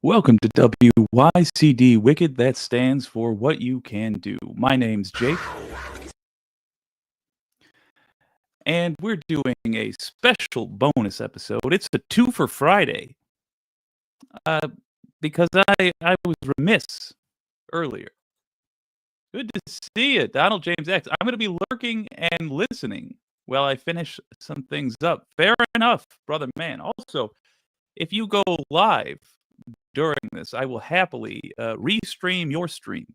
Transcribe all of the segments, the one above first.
Welcome to WYCD Wicked. That stands for What You Can Do. My name's Jake, and we're doing a special bonus episode. It's a two for Friday, uh, because I was remiss earlier. Good to see you, Donald James X. I'm going to be lurking and listening while I finish some things up. Fair enough, brother man. Also, if you go live during this, I will happily restream your stream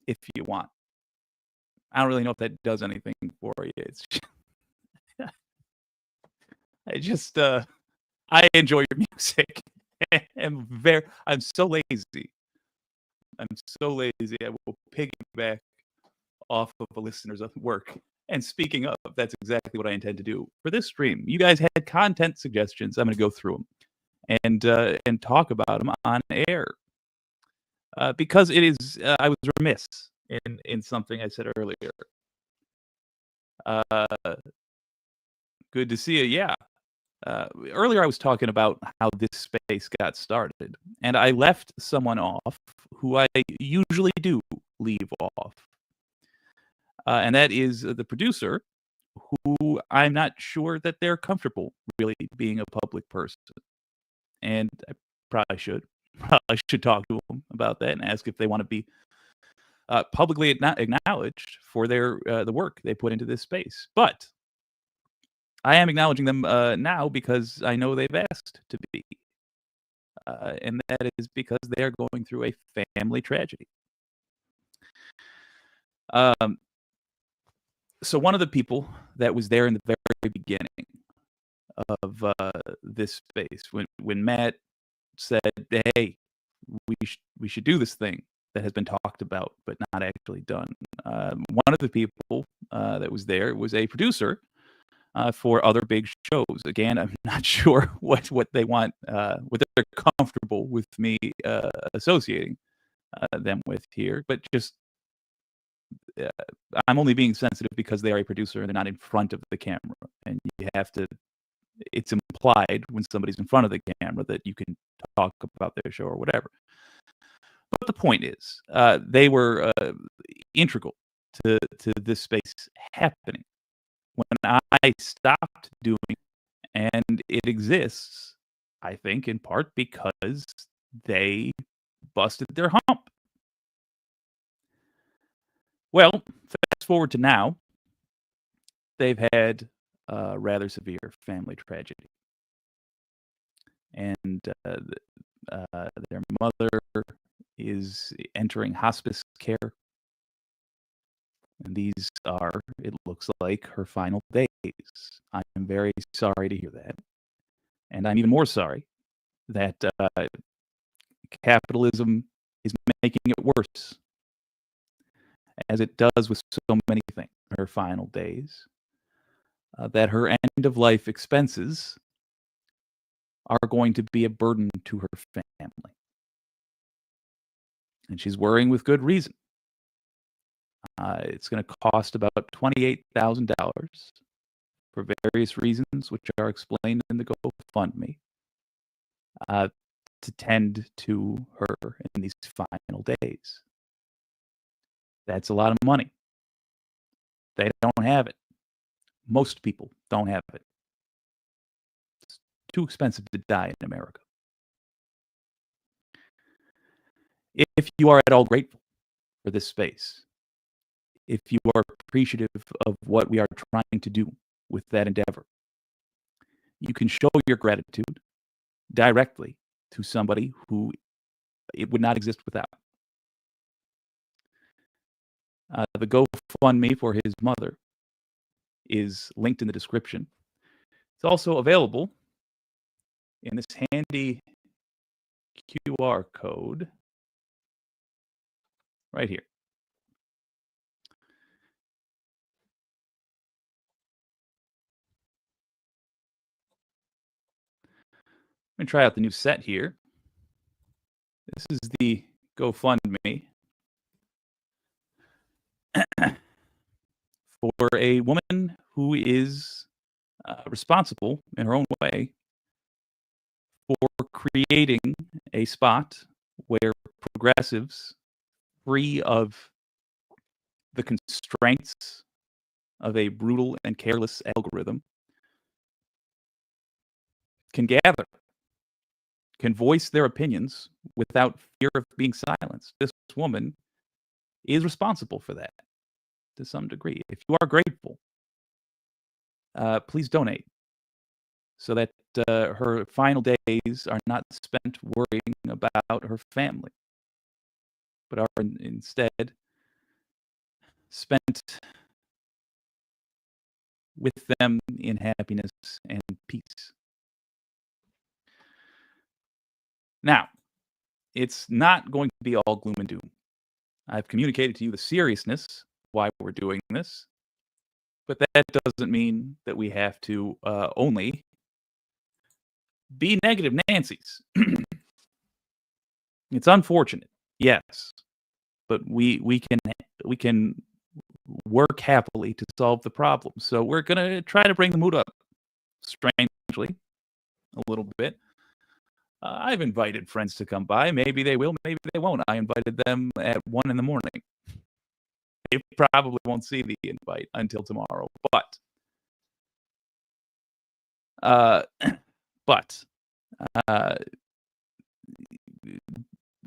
if you want. I don't really know if that does anything for you. It's I just I enjoy your music. I'm so lazy. I'm so lazy. I will piggyback off of a listener's work. And speaking of, that's exactly what I intend to do for this stream. You guys had content suggestions. I'm going to go through them and talk about them on air. Because it is I was remiss in something I said earlier. Good to see you. Yeah. Earlier I was talking about how this space got started, and I left someone off who I usually do leave off. And that is the producer, who I'm not sure that they're comfortable really being a public person. And I probably should. I should talk to them about that and ask if they want to be publicly acknowledged for their the work they put into this space. But I am acknowledging them now because I know they've asked to be. And that is because they are going through a family tragedy. So one of the people that was there in the very beginning of this space, when Matt said, "Hey, we should do this thing that has been talked about but not actually done," one of the people that was there was a producer for other big shows. Again, I'm not sure what they want, what they're comfortable with me associating them with here, but just I'm only being sensitive because they are a producer and they're not in front of the camera, and you have to. It's implied when somebody's in front of the camera that you can talk about their show or whatever. But the point is, they were integral to this space happening. When I stopped doing it, and it exists, I think, in part because they busted their hump. Well, fast forward to now, they've had a rather severe family tragedy. And their mother is entering hospice care. And these are, it looks like, her final days. I'm very sorry to hear that. And I'm even more sorry that capitalism is making it worse, as it does with so many things. Her final days, that her end-of-life expenses are going to be a burden to her family. And she's worrying with good reason. It's going to cost about $28,000 for various reasons, which are explained in the GoFundMe, to tend to her in these final days. That's a lot of money. They don't have it. Most people don't have it. It's too expensive to die in America. If you are at all grateful for this space, if you are appreciative of what we are trying to do with that endeavor, you can show your gratitude directly to somebody who it would not exist without. The GoFundMe for his mother is linked in the description. It's also available in this handy QR code right here. I'm going to try out the new set here. This is the GoFundMe for a woman who is responsible in her own way for creating a spot where progressives, free of the constraints of a brutal and careless algorithm, can gather, can voice their opinions without fear of being silenced. This woman is responsible for that to some degree. If you are grateful, please donate so that her final days are not spent worrying about her family, but are instead spent with them in happiness and peace. Now, it's not going to be all gloom and doom. I've communicated to you the seriousness why we're doing this, but that doesn't mean that we have to only be negative Nancy's. It's unfortunate, yes, but we can work happily to solve the problem. So we're gonna try to bring the mood up, strangely, a little bit. I've invited friends to come by. Maybe they will, maybe they won't. I invited them at 1 in the morning. They probably won't see the invite until tomorrow, but uh, but uh,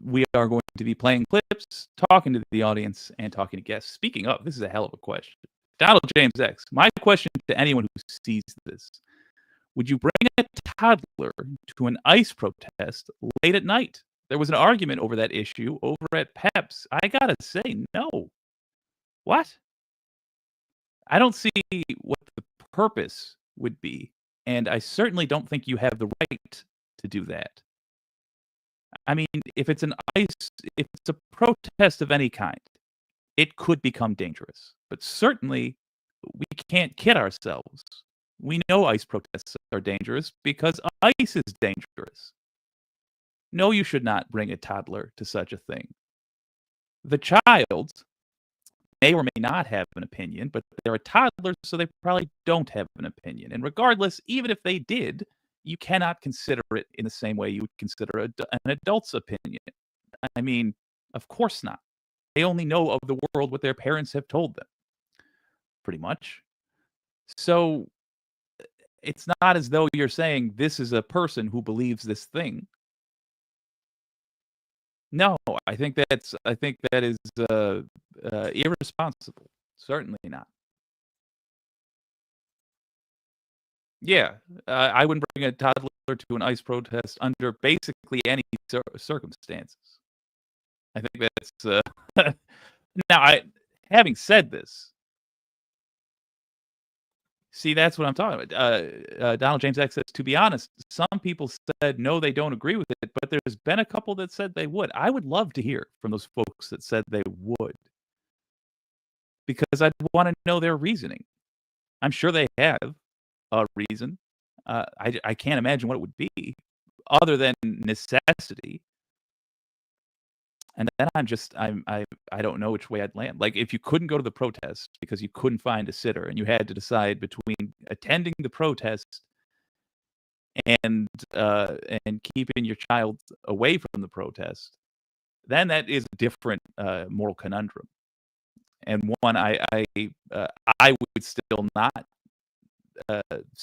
we are going to be playing clips, talking to the audience, and talking to guests. Speaking of, this is a hell of a question. Donald James X, my question to anyone who sees this: would you bring a toddler to an ICE protest late at night? There was an argument over that issue over at Peps. I gotta say, no. What? I don't see what the purpose would be, and I certainly don't think you have the right to do that. I mean, if it's if it's a protest of any kind, it could become dangerous. But certainly, we can't kid ourselves. We know ICE protests are dangerous because ICE is dangerous. No, you should not bring a toddler to such a thing. The child may or may not have an opinion, but they're a toddler, so they probably don't have an opinion. And regardless, even if they did, you cannot consider it in the same way you would consider an adult's opinion. I mean, of course not. They only know of the world what their parents have told them, pretty much. So it's not as though you're saying this is a person who believes this thing. No, I think that is irresponsible. Certainly not. Yeah, I wouldn't bring a toddler to an ICE protest under basically any circumstances. I think that's now. Having said this, see, that's what I'm talking about. Donald James X says, to be honest, some people said no, they don't agree with it, but there's been a couple that said they would. I would love to hear from those folks that said they would, because I'd want to know their reasoning. I'm sure they have a reason. I can't imagine what it would be other than necessity. And then I don't know which way I'd land. Like, if you couldn't go to the protest because you couldn't find a sitter and you had to decide between attending the protest and keeping your child away from the protest, then that is a different moral conundrum, and one I would still not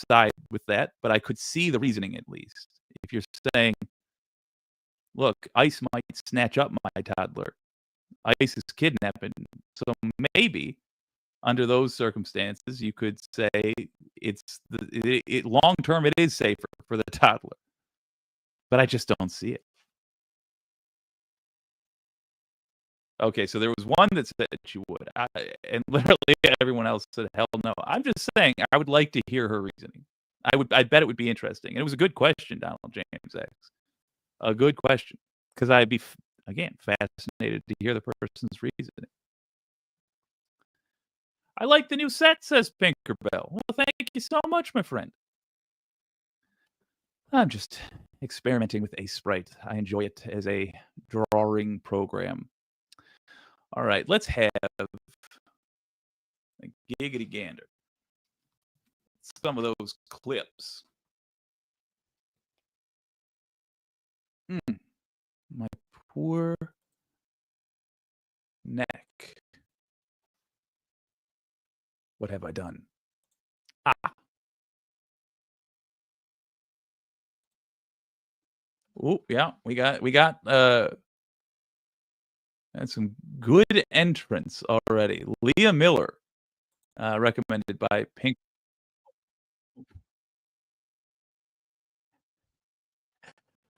side with that, but I could see the reasoning at least. If you're saying, look, ICE might snatch up my toddler. ICE is kidnapping. So maybe under those circumstances, you could say long term it is safer for the toddler. But I just don't see it. Okay, so there was one that said she would, and literally everyone else said hell no. I'm just saying I would like to hear her reasoning. I bet it would be interesting. And it was a good question, Donald James X. A good question, because I'd be again fascinated to hear the person's reasoning. I like the new set, says Pinkerbell. Well, thank you so much, my friend. I'm just experimenting with Ace Sprite. I enjoy it as a drawing program. All right, let's have a giggity gander. Some of those clips. My poor neck. What have I done? Ah. Oh, yeah, we got and some good entrants already. Leah Miller, recommended by Pink.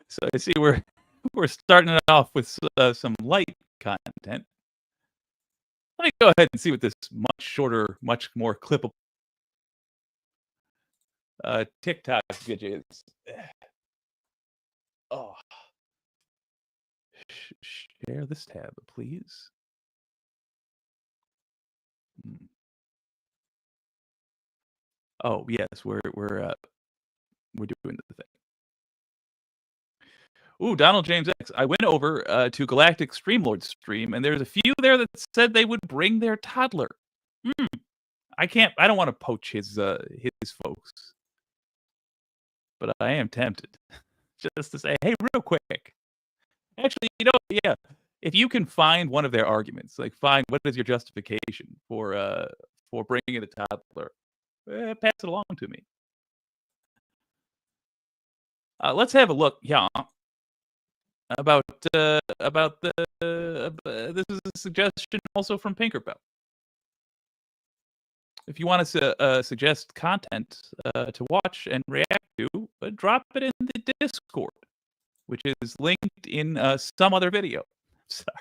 So I see we're starting it off with some light content. Let me go ahead and see what this much shorter, much more clippable TikTok video is. Oh, share this tab, please. Mm. Oh yes, we're doing the thing. Ooh, Donald James X. I went over to Galactic Streamlord's stream, and there's a few there that said they would bring their toddler. Hmm. I can't. I don't want to poach his folks, but I am tempted just to say, hey, real quick. Actually, yeah. If you can find one of their arguments, like find what is your justification for bringing a toddler, pass it along to me. Let's have a look. Yeah, about the this is a suggestion also from Pinkerbell. If you want us to suggest content to watch and react to, drop it in the Discord, which is linked in some other video. Sorry.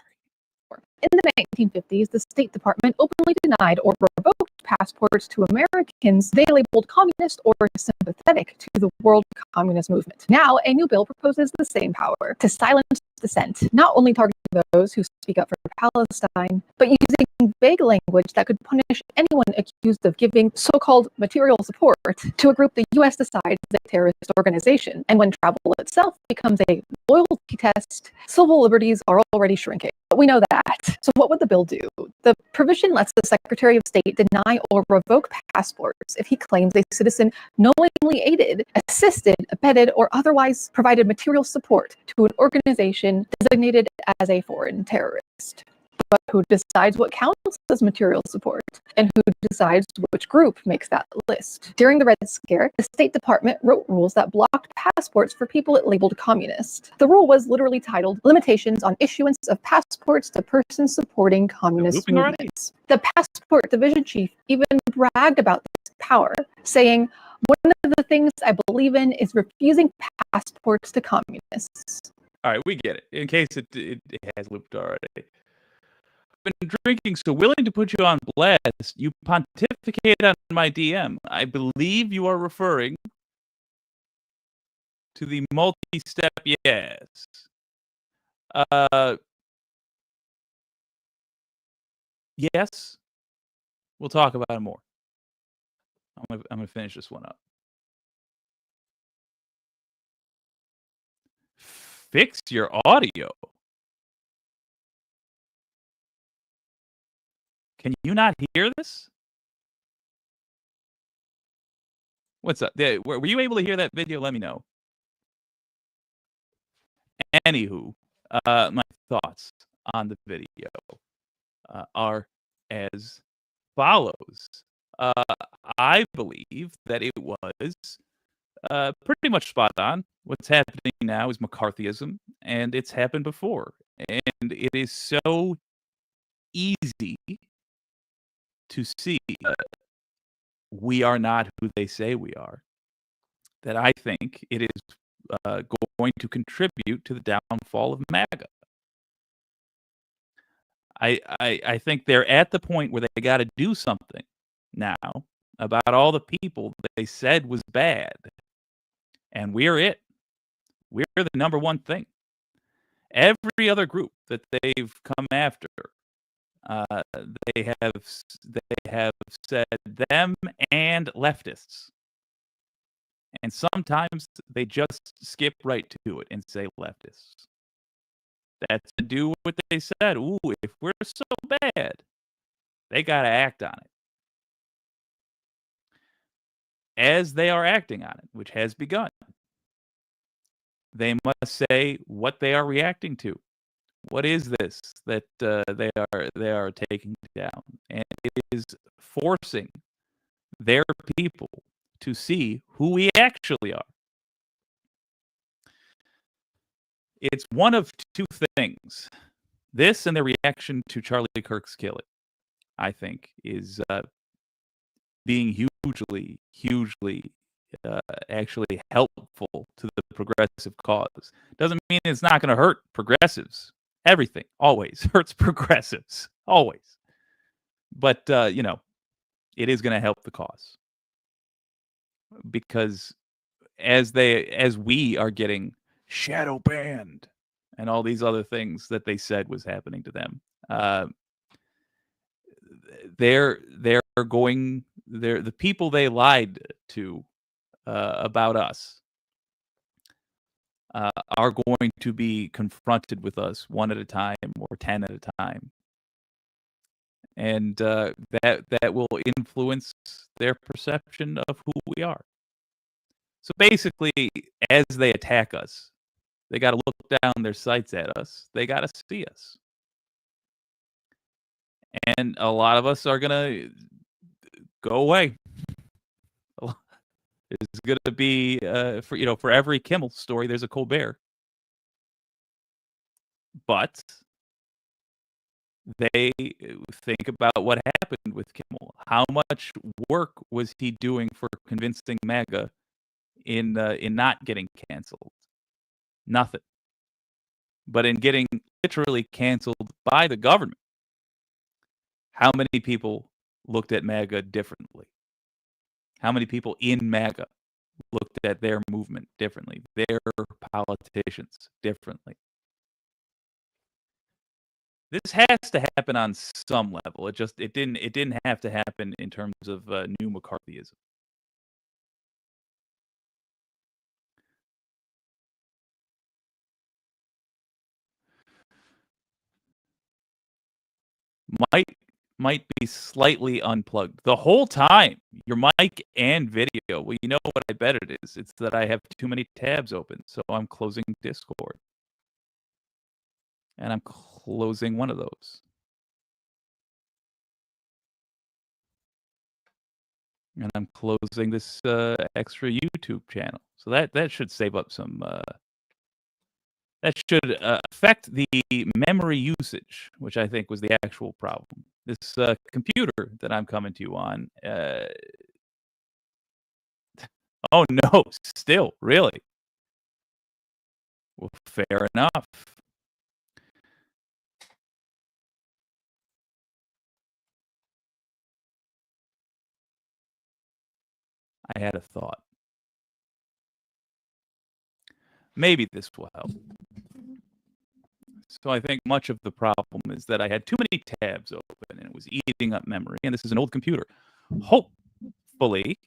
In the 1950s, the State Department openly denied or revoked passports to Americans they labeled communist or sympathetic to the world communist movement. Now, a new bill proposes the same power to silence dissent, not only targeting those who speak up for Palestine, but using vague language that could punish anyone accused of giving so-called material support to a group the U.S. decides is a terrorist organization. And when travel itself becomes a loyalty test, civil liberties are already shrinking. But we know that. So what would the bill do? The provision lets the Secretary of State deny or revoke passports if he claims a citizen knowingly aided, assisted, abetted, or otherwise provided material support to an organization designated as a foreign terrorist. But who decides what counts as material support? And who decides which group makes that list? During the Red Scare, the State Department wrote rules that blocked passports for people it labeled communist. The rule was literally titled Limitations on Issuance of Passports to Persons Supporting Communist Movements. The passport division chief even bragged about this power, saying, "One of the things I believe in is refusing passports to communists." All right, we get it. In case it has looped already. Been drinking, so willing to put you on blast. You pontificate on my DM. I believe you are referring to the multi-step yes. Yes. We'll talk about it more. I'm gonna finish this one up. Fix your audio. Can you not hear this? What's up? Were you able to hear that video? Let me know. Anywho, my thoughts on the video are as follows. I believe that it was pretty much spot on. What's happening now is McCarthyism, and it's happened before. And it is so easy to see we are not who they say we are, that I think it is going to contribute to the downfall of MAGA. I think they're at the point where they got to do something now about all the people that they said was bad, and we're it. We're the number one thing. Every other group that they've come after, they have said them and leftists, and sometimes they just skip right to it and say leftists. That's to do what they said. Ooh, if we're so bad, they got to act on it. As they are acting on it, which has begun, they must say what they are reacting to. What is this that they are taking down? And it is forcing their people to see who we actually are. It's one of two things. This and the reaction to Charlie Kirk's killing, I think, is being hugely actually helpful to the progressive cause. Doesn't mean it's not going to hurt progressives. Everything always hurts progressives, always. But it is going to help the cause because as we are getting shadow banned and all these other things that they said was happening to them, they're the people they lied to about us are going to be confronted with us one at a time or 10 at a time. And that will influence their perception of who we are. So basically, as they attack us, they got to look down their sights at us. They got to see us. And a lot of us are going to go away. There's going to be, for every Kimmel story, there's a Colbert. But they think about what happened with Kimmel. How much work was he doing for convincing MAGA in not getting canceled? Nothing. But in getting literally canceled by the government, how many people looked at MAGA differently? How many people in MAGA looked at their movement differently, their politicians differently? This has to happen on some level. It didn't have to happen in terms of new McCarthyism. Might be slightly unplugged the whole time. Your mic and video. Well, you know what I bet it is. It's that I have too many tabs open, so I'm closing Discord. And I'm closing one of those. And I'm closing this extra YouTube channel. So that should save up some that should affect the memory usage, which I think was the actual problem. This computer that I'm coming to you on. Oh no, still, really? Well, fair enough. I had a thought. Maybe this will help. So I think much of the problem is that I had too many tabs open and it was eating up memory. And this is an old computer. Hopefully,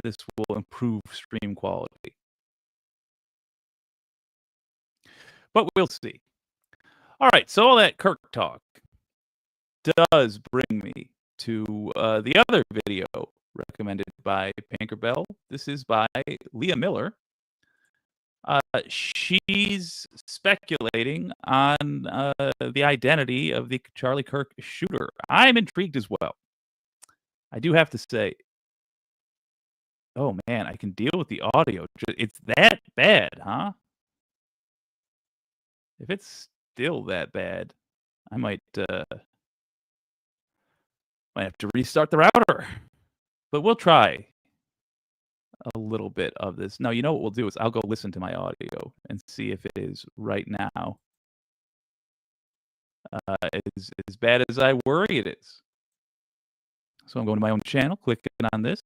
this will improve stream quality. But we'll see. All right, so all that Kirk talk does bring me to the other video recommended by Pinkerbell. This is by Leah Miller. She's speculating on the identity of the Charlie Kirk shooter. I'm intrigued as well. I do have to say, oh man, I can deal with the audio. It's that bad, huh? If it's still that bad, I might have to restart the router. But we'll try a little bit of this. Now, you know what we'll do is I'll go listen to my audio and see if it is right now as bad as I worry it is. So I'm going to my own channel, clicking on this.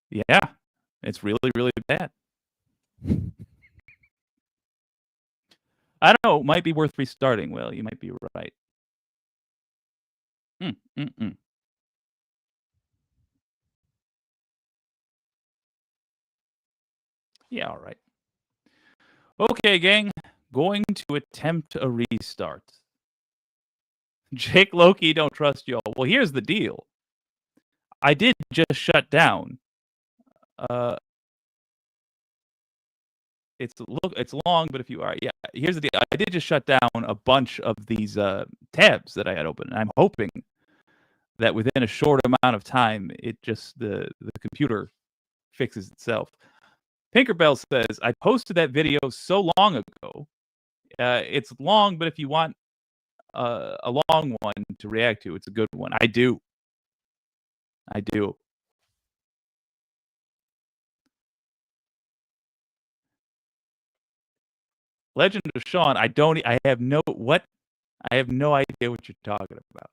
Yeah, it's really, really bad. I don't know. It might be worth restarting. Well, you might be right. Yeah, all right. Okay, gang. Going to attempt a restart. Jake Loki, don't trust y'all. Well, here's the deal. I did just shut down it's long, but if you are, yeah. Here's the deal. I did just shut down a bunch of these tabs that I had open, and I'm hoping that within a short amount of time, it just the computer fixes itself. Pinkerbell says, I posted that video so long ago. It's long, but if you want a long one to react to, it's a good one. I do. Legend of Sean, I have no idea what you're talking about.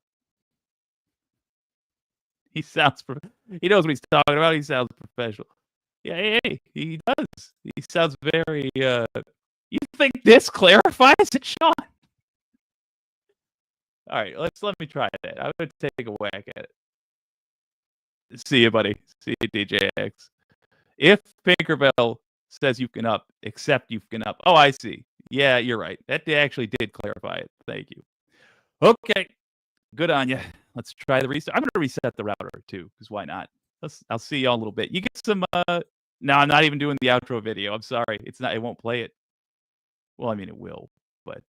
He knows what he's talking about. He sounds professional. Yeah, hey, he does. He sounds very, you think this clarifies it, Sean? All right, let me try that. I'm going to take a whack at it. See you, buddy. See you, DJX. If Pinkerbell says you can up, except you can up. Oh, I see. Yeah, you're right. That actually did clarify it. Thank you. Okay. Good on you. Let's try the reset. I'm going to reset the router too, because why not? I'll see y'all a little bit. You get some. No, I'm not even doing the outro video. I'm sorry. It won't play it. Well, I mean, it will, but